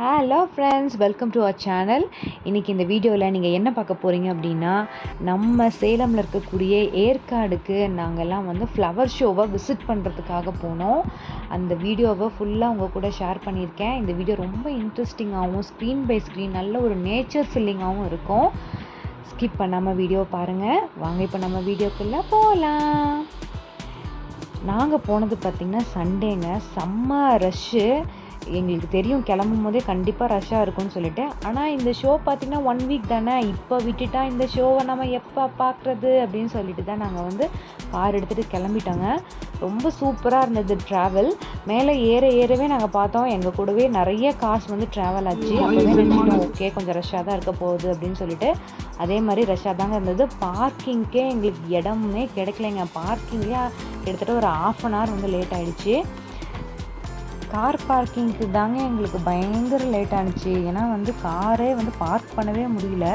Hello friends, welcome to our channel. இன்றைக்கி இந்த வீடியோவில் நீங்கள் என்ன பார்க்க போகிறீங்க அப்படின்னா, நம்ம சேலமில் இருக்கக்கூடிய ஏற்காடுக்கு நாங்கள்லாம் ஃப்ளவர் ஷோவை விசிட் பண்ணுறதுக்காக போனோம். அந்த வீடியோவை ஃபுல்லாக உங்கள் கூட ஷேர் பண்ணியிருக்கேன். இந்த வீடியோ ரொம்ப இன்ட்ரெஸ்டிங்காகவும் ஸ்க்ரீன் பை ஸ்க்ரீன் நல்ல ஒரு நேச்சர் ஃபில்லிங்காகவும் இருக்கும். ஸ்கிப் பண்ணாமல் வீடியோ பாருங்கள். வாங்க இப்போ நம்ம வீடியோக்குள்ளே போகலாம். நாங்கள் போனது பார்த்திங்கன்னா சண்டேங்க. செம்ம ரஷ்ஷு. எங்களுக்கு தெரியும் கிளம்பும் போதே கண்டிப்பாக ரஷ்ஷாக இருக்கும்னு சொல்லிட்டு. ஆனால் இந்த ஷோ பார்த்திங்கன்னா 1 வீக் தானே, இப்போ விட்டுட்டா இந்த ஷோவை நம்ம எப்போ பார்க்குறது அப்படின்னு சொல்லிட்டு தான் நாங்கள் கார் எடுத்துகிட்டு கிளம்பிட்டோங்க. ரொம்ப சூப்பராக இருந்தது ட்ராவல். மேலே ஏறவே நாங்கள் பார்த்தோம், எங்கள் கூடவே நிறைய கார்ஸ் ட்ராவல் ஆச்சு. அப்போவே நினச்சிட்டோம் ஓகே கொஞ்சம் ரஷ்ஷாக தான் இருக்க போகுது அப்படின்னு சொல்லிட்டு. அதே மாதிரி ரஷ்ஷாக தாங்க இருந்தது. பார்க்கிங்க்கே எங்களுக்கு இடமே கிடைக்கலைங்க. பார்க்கிங்லேயே கிட்டத்தட்ட ஒரு 1/2 hour லேட் ஆகிடுச்சு. கார் பார்க்கிங்க்கு தாங்க எங்களுக்கு பயங்கர லேட் ஆனிச்சு. ஏன்னா காரே பார்க் பண்ணவே முடியல.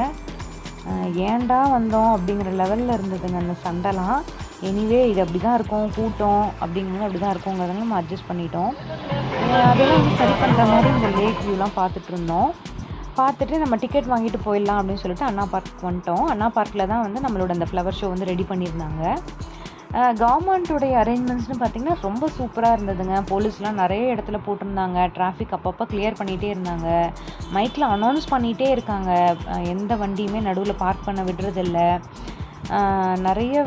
ஏன்டா வந்தோம் அப்படிங்கிற லெவலில் இருந்ததுங்க அந்த சண்டைலாம். எனிவே இது அப்படி தான் இருக்கும், கூட்டம் அப்படிங்கிறது அப்படி தான் இருக்குங்கிறத நம்ம அட்ஜஸ்ட் பண்ணிட்டோம். அதெல்லாம் சரி பண்ணுற மாதிரி இந்த லேக் வியூலாம் பார்த்துட்டு இருந்தோம். பார்த்துட்டு நம்ம டிக்கெட் வாங்கிட்டு போயிடலாம் அப்படின்னு சொல்லிட்டு அண்ணா பார்க் வந்துட்டோம். அண்ணா பார்க்கில் தான் நம்மளோட அந்த ஃப்ளவர் ஷோ ரெடி பண்ணியிருந்தாங்க. கவர்மெண்ட்டுடைய அரேஞ்ச்மெண்ட்ஸ்னு பார்த்திங்கன்னா ரொம்ப சூப்பராக இருந்ததுங்க. போலீஸ்லாம் நிறைய இடத்துல போட்டிருந்தாங்க. டிராஃபிக் அப்பப்போ கிளியர் பண்ணிகிட்டே இருந்தாங்க. மைக்கில் அனௌன்ஸ் பண்ணிகிட்டே இருக்காங்க, எந்த வண்டியுமே நடுவில் பார்க் பண்ண விடுறதில்ல. நிறைய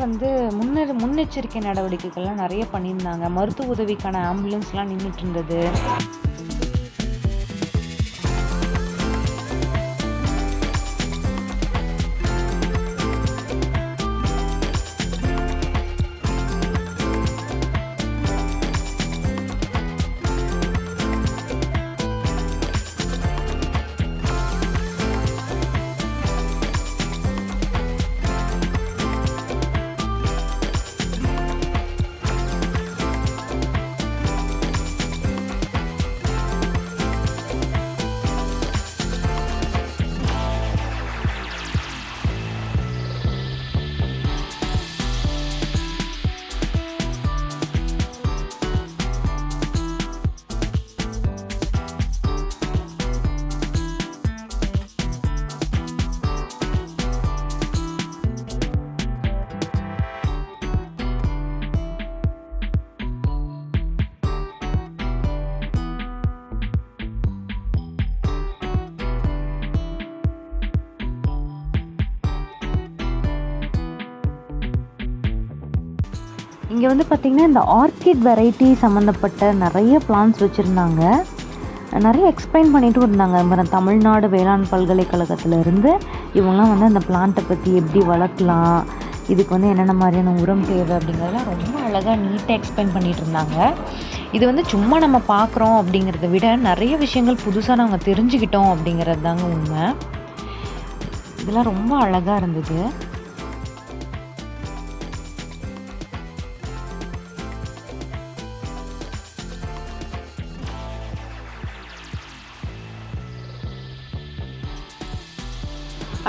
முன்னெச்சரிக்கை நடவடிக்கைகள்லாம் நிறைய பண்ணியிருந்தாங்க. மருத்துவ உதவிக்கான ஆம்புலன்ஸ்லாம் நின்றுட்டு இருந்தது. இங்கே பார்த்திங்கன்னா இந்த ஆர்கிட் வெரைட்டி சம்மந்தப்பட்ட நிறைய பிளான்ஸ் வச்சுருந்தாங்க. நிறைய எக்ஸ்பிளைன் பண்ணிகிட்டும் இருந்தாங்க. அப்புறம் தமிழ்நாடு வேளாண் பல்கலைக்கழகத்திலேருந்து இவங்களாம் அந்த பிளான்ட்டை பற்றி எப்படி வளர்க்கலாம், இதுக்கு என்னென்ன மாதிரியான உரம் தேவை அப்படிங்கிறதெல்லாம் ரொம்ப அழகாக நீட்டாக எக்ஸ்பிளைன் பண்ணிகிட்டு இருந்தாங்க. இது சும்மா நம்ம பார்க்குறோம் அப்படிங்கிறத விட நிறைய விஷயங்கள் புதுசாக நாங்கள் தெரிஞ்சுக்கிட்டோம் அப்படிங்கிறது தாங்க உண்மை. இதெல்லாம் ரொம்ப அழகாக இருந்தது.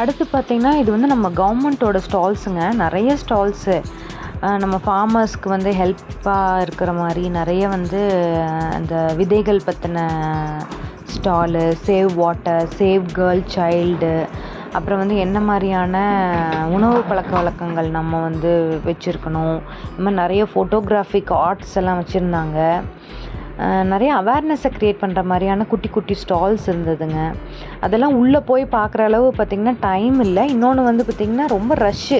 அடுத்து பார்த்திங்கன்னா இது நம்ம கவர்மெண்ட்டோட ஸ்டால்ஸுங்க. நிறைய ஸ்டால்ஸு நம்ம ஃபார்மர்ஸ்க்கு ஹெல்ப்பாக இருக்கிற மாதிரி நிறைய அந்த விதைகள் பற்றின stall, save water, save girl child, அப்புறம் என்ன மாதிரியான உணவு பழக்க வழக்கங்கள் நம்ம வச்சுருக்கணும், இந்த மாதிரி நிறைய ஃபோட்டோகிராஃபிக் ஆர்ட்ஸ் எல்லாம் வச்சுருந்தாங்க. நிறைய அவேர்னஸை க்ரியேட் பண்ணுற மாதிரியான குட்டி குட்டி ஸ்டால்ஸ் இருந்ததுங்க. அதெல்லாம் உள்ளே போய் பார்க்குற அளவு பார்த்திங்கன்னா டைம் இல்லை. இன்னொன்று பார்த்திங்கன்னா ரொம்ப ரஷ்ஷு.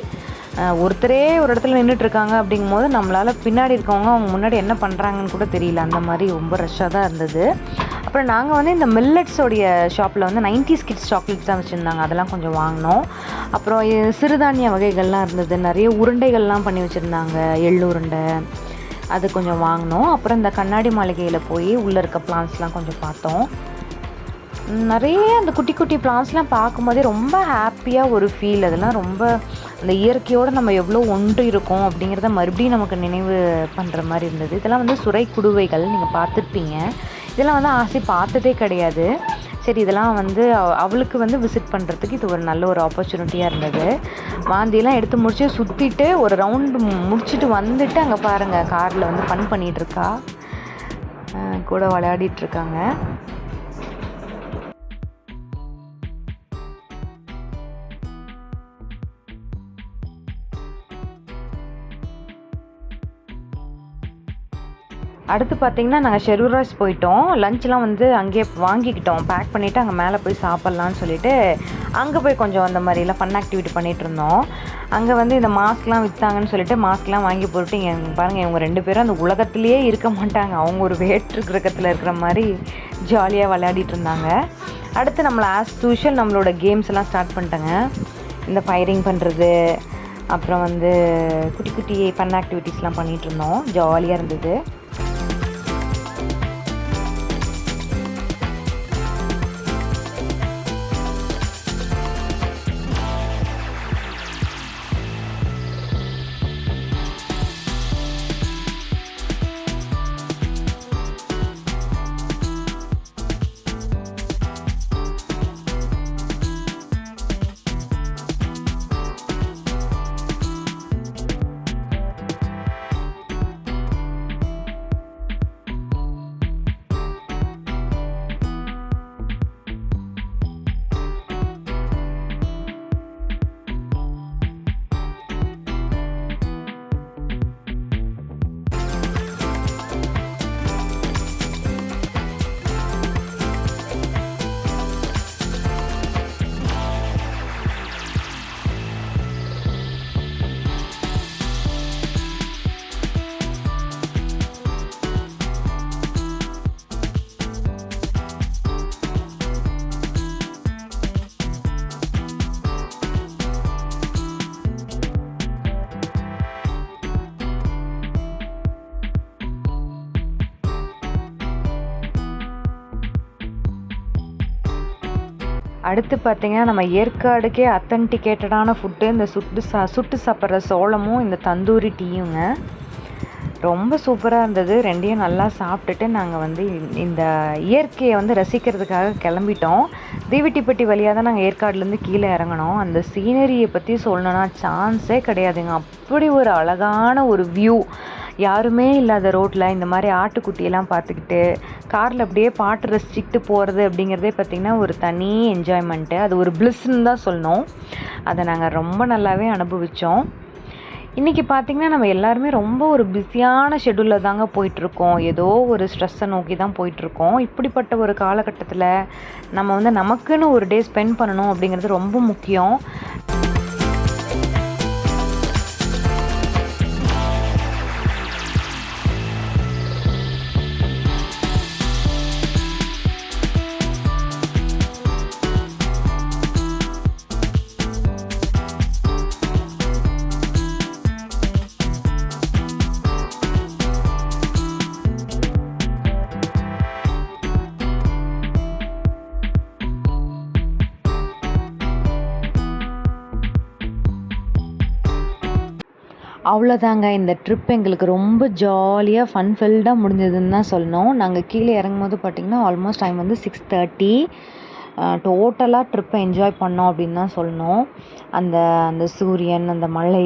ஒருத்தரே ஒரு இடத்துல நின்றுட்டுருக்காங்க அப்படிங்கும்போது நம்மளால் பின்னாடி இருக்கவங்க அவங்க முன்னாடி என்ன பண்ணுறாங்கன்னு கூட தெரியல. அந்த மாதிரி ரொம்ப ரஷ்ஷாக தான் இருந்தது. அப்புறம் நாங்கள் இந்த மில்லட்ஸோடைய ஷாப்பில் 90s கிட்ஸ் சாக்லேட்ஸ் தான் வச்சுருந்தாங்க. அதெல்லாம் கொஞ்சம் வாங்கினோம். அப்புறம் சிறுதானிய வகைகள்லாம் இருந்தது. நிறைய உருண்டைகள்லாம் பண்ணி வச்சுருந்தாங்க, எள்ளு உருண்டை, அது கொஞ்சம் வாங்கினோம். அப்புறம் இந்த கண்ணாடி மாளிகையில் போய் உள்ளே இருக்க பிளான்ஸ்லாம் கொஞ்சம் பார்த்தோம். நிறைய அந்த குட்டி குட்டி பிளான்ஸ்லாம் பார்க்கும்போதே ரொம்ப ஹாப்பியாக ஒரு ஃபீல். அதெல்லாம் ரொம்ப அந்த இயற்கையோடு நம்ம எவ்வளோ ஒன்று இருக்கோம் அப்படிங்கிறத மறுபடியும் நமக்கு நினைவு பண்ணுற மாதிரி இருந்தது. இதெல்லாம் சுரை குடுவைகள் நீங்கள் பார்த்துருப்பீங்க. இதெல்லாம் ஆசை பார்த்ததே கிடையாது. சரி இதெல்லாம் அவளுக்கு விசிட் பண்ணுறதுக்கு இது ஒரு நல்ல ஒரு ஆப்பர்ச்சுனிட்டியாக இருந்தது. வாந்தியெல்லாம் எடுத்து முடிச்சு சுற்றிட்டு ஒரு ரவுண்டு முடிச்சுட்டு வந்துட்டு அங்கே பாருங்கள் காரில் ஃபன் பண்ணிகிட்ருக்கா, கூட விளையாடிட்டுருக்காங்க. அடுத்து பார்த்திங்கன்னா நாங்கள் ஷெரூர் ராய்ஸ் போயிட்டோம். லஞ்ச்லாம் வந்து அங்கேயே வாங்கிக்கிட்டோம். பேக் பண்ணிவிட்டு அங்கே மேலே போய் சாப்பிட்லான்னு சொல்லிட்டு அங்கே போய் கொஞ்சம் அந்த மாதிரிலாம் ஃபன் ஆக்டிவிட்டி பண்ணிகிட்டு இருந்தோம். அங்கே வந்து இந்த மாஸ்க்லாம் விற்றாங்கன்னு சொல்லிட்டு மாஸ்க்லாம் வாங்கி போட்டு இங்கே பாருங்கள், இவங்க 2 பேரும் அந்த உலகத்துலேயே இருக்க மாட்டாங்க. அவங்க ஒரு வேற்று கிரகத்தில் இருக்கிற மாதிரி ஜாலியாக விளையாடிட்டு இருந்தாங்க. அடுத்து நம்மளை ஆஸ் யூஷுவல் நம்மளோட கேம்ஸ் எல்லாம் ஸ்டார்ட் பண்ணிட்டாங்க. இந்த ஃபயரிங் பண்ணுறது, அப்புறம் வந்து குட்டி குட்டி ஃபன் ஆக்டிவிட்டீஸ்லாம் பண்ணிகிட்டு இருந்தோம். ஜாலியாக இருந்தது. அடுத்து பார்த்திங்கன்னா நம்ம ஏற்காடுக்கே அத்தன்டிகேட்டடான ஃபுட்டு இந்த சுட்டு சாப்பிட்ற சோளமும் இந்த தந்தூரி டீயுங்க. ரொம்ப சூப்பராக இருந்தது. 2யும் நல்லா சாப்பிட்டுட்டு நாங்கள் வந்து இந்த இயற்கையை வந்து ரசிக்கிறதுக்காக கிளம்பிட்டோம். தீவிட்டிப்பட்டி வழியாக தான் நாங்கள் ஏற்காடுலேருந்து கீழே இறங்கினோம். அந்த சீனரியை பற்றி சொல்லணுன்னா சான்ஸே கிடையாதுங்க. அப்படி ஒரு அழகான ஒரு வியூ. யாருமே இல்லாத ரோட்டில் இந்த மாதிரி ஆட்டுக்குட்டியெல்லாம் பார்த்துக்கிட்டு காரில் அப்படியே பாட்டு ரசிச்சுக்கிட்டு போகிறது அப்படிங்கிறதே பார்த்திங்கன்னா ஒரு தனி என்ஜாய்மெண்ட்டு. அது ஒரு பிளிஸ்ன்னு தான் சொல்லணும். அதை நாங்கள் ரொம்ப நல்லாவே அனுபவித்தோம். இன்றைக்கி பார்த்திங்கன்னா நம்ம எல்லாருமே ரொம்ப ஒரு பிஸியான ஷெட்யூலில் தாங்க போயிட்டுருக்கோம். ஏதோ ஒரு ஸ்ட்ரெஸ்ஸை நோக்கி தான் போயிட்டுருக்கோம். இப்படிப்பட்ட ஒரு காலகட்டத்தில் நம்ம வந்து நமக்குன்னு ஒரு டே ஸ்பெண்ட் பண்ணணும் அப்படிங்கிறது ரொம்ப முக்கியம். அவ்வளோதாங்க, இந்த ட்ரிப் எங்களுக்கு ரொம்ப ஜாலியாக ஃபன்ஃபில்டாக முடிஞ்சதுன்னு தான் சொல்லணும். நாங்கள் கீழே இறங்கும்போது பார்த்திங்கன்னா ஆல்மோஸ்ட் டைம் வந்து 6:30. டோட்டலாக ட்ரிப்பை என்ஜாய் பண்ணோம் அப்படின்னு தான் சொல்லணும். அந்த அந்த சூரியன், அந்த மலை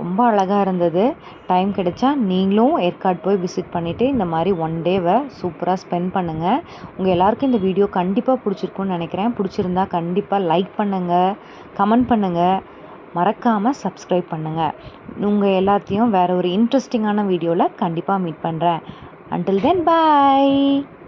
ரொம்ப அழகாக இருந்தது. டைம் கிடைச்சா நீங்களும் ஏற்காடு போய் விசிட் பண்ணிவிட்டு இந்த மாதிரி 1 டேவை சூப்பராக ஸ்பெண்ட் பண்ணுங்கள். உங்கள் எல்லாருக்கும் இந்த வீடியோ கண்டிப்பாக பிடிச்சிருக்குன்னு நினைக்கிறேன். பிடிச்சிருந்தா கண்டிப்பாக லைக் பண்ணுங்கள், கமெண்ட் பண்ணுங்கள், மறக்காமல் சப்ஸ்கிரைப் பண்ணுங்கள். உங்கள் எல்லாத்தையும் வேறு ஒரு இன்ட்ரெஸ்டிங்கான வீடியோவில் கண்டிப்பாக மீட் பண்ணுறேன். Until then, bye.